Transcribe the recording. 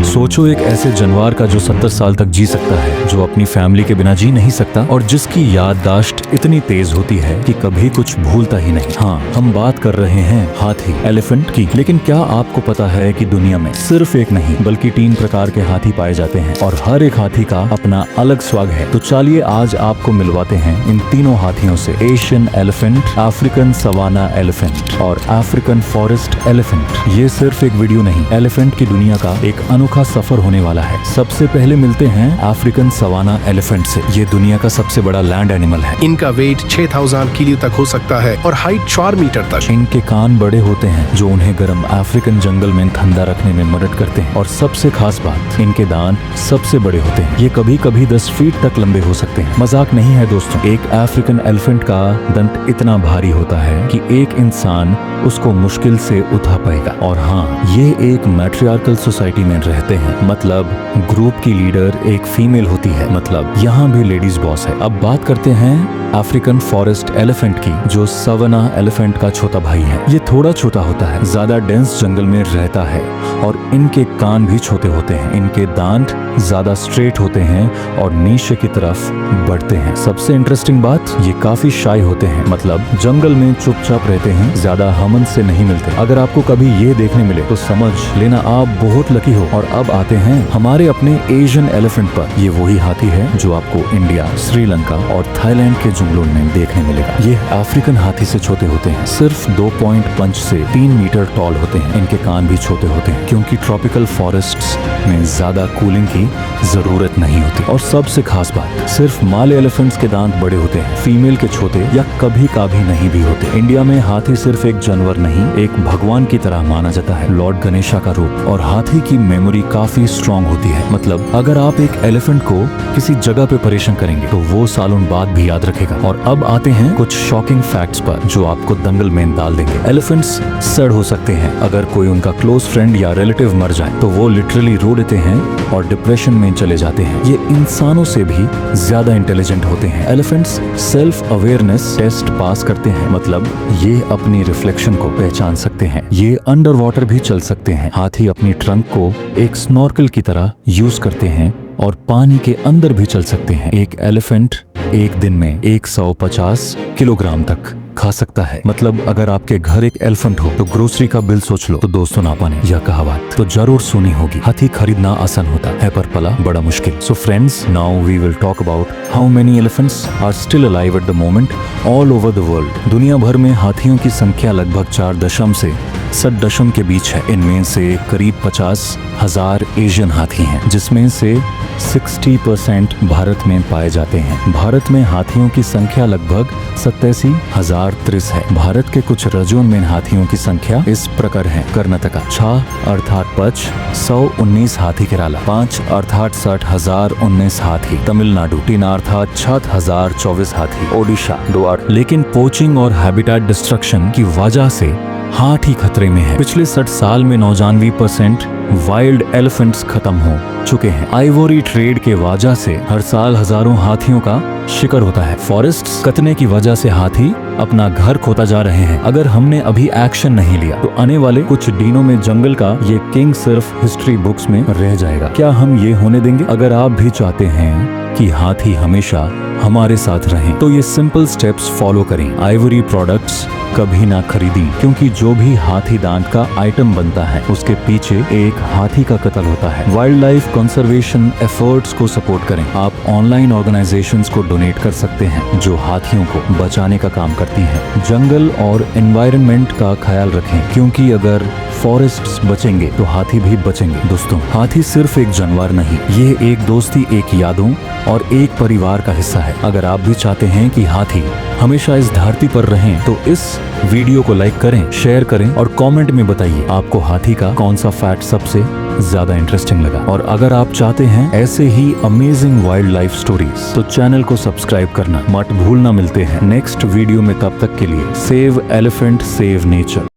सोचो एक ऐसे जानवर का जो 70 साल तक जी सकता है, जो अपनी फैमिली के बिना जी नहीं सकता और जिसकी याददाश्त इतनी तेज होती है कि कभी कुछ भूलता ही नहीं। हाँ, हम बात कर रहे हैं हाथी, एलिफेंट की। लेकिन क्या आपको पता है कि दुनिया में सिर्फ एक नहीं बल्कि 3 प्रकार के हाथी पाए जाते हैं और हर एक हाथी का अपना अलग स्वाग है। तो चलिए आज आपको मिलवाते हैं इन तीनों हाथियों से, Asian elephant, African savanna elephant और अफ्रीकन फॉरेस्ट एलिफेंट। ये सिर्फ एक वीडियो नहीं, एलिफेंट की दुनिया का एक अनोखा सफर होने वाला है। सबसे पहले मिलते हैं अफ्रीकन सवाना एलिफेंट से। ये दुनिया का सबसे बड़ा लैंड एनिमल है। इनका वेट 6000 किलो तक हो सकता है और हाइट 4 मीटर तक। इनके कान बड़े होते हैं जो उन्हें गर्म अफ्रीकन जंगल में ठंडा रखने में मदद करते हैं। और सबसे खास बात, इनके दांत सबसे बड़े होते हैं। ये कभी कभी 10 फीट तक लंबे हो सकते हैं। मजाक नहीं है दोस्तों। एक अफ्रीकन एलिफेंट का दंत इतना भारी होता है कि एक इंसान उसको मुश्किल से उठा पाएगा। और हाँ, ये एक मैट्रियार्कल सोसाइटी में रहते हैं, मतलब ग्रुप की लीडर एक फीमेल होती है, मतलब यहाँ भी लेडीज बॉस है। अब बात करते हैं अफ्रीकन फॉरेस्ट एलिफेंट की, जो सवाना एलिफेंट का छोटा भाई है। ये थोड़ा छोटा होता है, ज्यादा डेंस जंगल में रहता है और इनके कान भी छोटे होते हैं। इनके दांत ज्यादा स्ट्रेट होते हैं और नीचे की तरफ बढ़ते हैं। सबसे इंटरेस्टिंग बात, ये काफी शाय होते हैं, मतलब जंगल में चुपचाप रहते हैं, ज्यादा हमन से नहीं मिलते। अगर आपको कभी ये देखने मिले तो समझ लेना आप बहुत लकी हो। और अब आते हैं हमारे अपने एशियन एलिफेंट पर। ये वही हाथी है जो आपको इंडिया, श्रीलंका और थाईलैंड के जंगलों में देखने मिलेगा। ये अफ्रीकन हाथी से छोटे होते हैं, सिर्फ 2.5 से 3 मीटर टॉल होते हैं। इनके कान भी छोटे होते हैं क्योंकि ट्रॉपिकल फॉरेस्ट्स में ज्यादा कूलिंग की जरूरत नहीं होती। और सबसे खास बात, सिर्फ माल एलिफेंट्स के दांत बड़े होते हैं, फीमेल के छोटे या कभी कभी नहीं भी होते। इंडिया में हाथी सिर्फ एक जानवर नहीं, एक भगवान की तरह माना जाता है, लॉर्ड गणेशा का रूप। और हाथी की मेमोरी काफी स्ट्रांग होती है, मतलब अगर आप एक एलिफेंट को किसी जगह पे परेशान करेंगे तो वो सालों बाद भी याद रखेगा। और अब आते हैं कुछ शॉकिंग फैक्ट्स पर जो आपको दंगल में डाल देंगे। एलिफेंट्स सड़ हो सकते हैं। अगर कोई उनका क्लोज फ्रेंड या रिलेटिव मर जाए तो वो लिटरली रो देते हैं और डिप्रेशन में चले जाते हैं। ये इंसानों से भी ज्यादा इंटेलिजेंट होते हैं। Elephants self awareness test pass करते हैं, मतलब ये अपनी रिफ्लेक्शन को पहचान सकते हैं। ये अंडर वाटर भी चल सकते हैं। हाथी अपनी ट्रंक को एक स्नॉर्कल की तरह यूज करते हैं और पानी के अंदर भी चल सकते हैं। एक एलिफेंट एक दिन में 150 किलोग्राम तक खा सकता है। मतलब अगर आपके घर एक एलिफेंट हो तो ग्रोसरी का बिल सोच लो। तो दोस्तों, नापा ने यह कहावत तो जरूर सुनी होगी। हाथी खरीदना आसान होता है पर पला बड़ा मुश्किल। So friends, now we will talk about how many elephants are still alive at the moment all over the world. दुनिया भर में हाथियों की संख्या लगभग 4 से 7 के बीच है। इनमें से करीब 50,000 एशियन हाथी हैं, जिसमें से 60% भारत में पाए जाते हैं। भारत में हाथियों की संख्या लगभग 87,030 है। भारत के कुछ राज्यों में हाथियों की संख्या इस प्रकार है: कर्नाटका 6 अर्थात 5 119 हाथी, केरला 5 अर्थात 60,019 हाथी, तमिलनाडु 3 अर्थात 60,024 हाथी, ओडिशा 2। लेकिन पोचिंग और हैबिटेट डिस्ट्रक्शन की वजह से हाथी खतरे में है। पिछले 60 साल में 99% वाइल्ड एलिफेंट्स खत्म हो चुके हैं। आइवोरी ट्रेड के वजह से हर साल हजारों हाथियों का शिकार होता है। फॉरेस्ट्स कटने की वजह से हाथी अपना घर खोता जा रहे हैं। अगर हमने अभी एक्शन नहीं लिया तो आने वाले कुछ दिनों में जंगल का ये किंग सिर्फ हिस्ट्री बुक्स में रह जाएगा। क्या हम ये होने देंगे? अगर आप भी चाहते हैं कि हाथी हमेशा हमारे साथ रहें तो ये सिंपल स्टेप्स फॉलो करें। आइवरी प्रोडक्ट्स कभी ना खरीदें, क्योंकि जो भी हाथी दांत का आइटम बनता है उसके पीछे एक हाथी का कत्ल होता है। वाइल्ड लाइफ कंजर्वेशन एफर्ट्स को सपोर्ट करें। आप ऑनलाइन ऑर्गेनाइजेशंस को डोनेट कर सकते हैं जो हाथियों को बचाने का काम करती हैं। जंगल और एनवायरनमेंट का ख्याल रखें, क्योंकि अगर फॉरेस्ट्स बचेंगे तो हाथी भी बचेंगे। दोस्तों, हाथी सिर्फ एक जानवर नहीं, ये एक दोस्ती, एक यादों और एक परिवार का हिस्सा है। अगर आप भी चाहते हैं कि हाथी हमेशा इस धरती पर रहें तो इस वीडियो को लाइक करें, शेयर करें और कमेंट में बताइए आपको हाथी का कौन सा फैक्ट सबसे ज्यादा इंटरेस्टिंग लगा। और अगर आप चाहते हैं ऐसे ही अमेजिंग वाइल्ड लाइफ स्टोरीज तो चैनल को सब्सक्राइब करना मत भूलना। मिलते हैं नेक्स्ट वीडियो में, तब तक के लिए सेव एलिफेंट, सेव नेचर।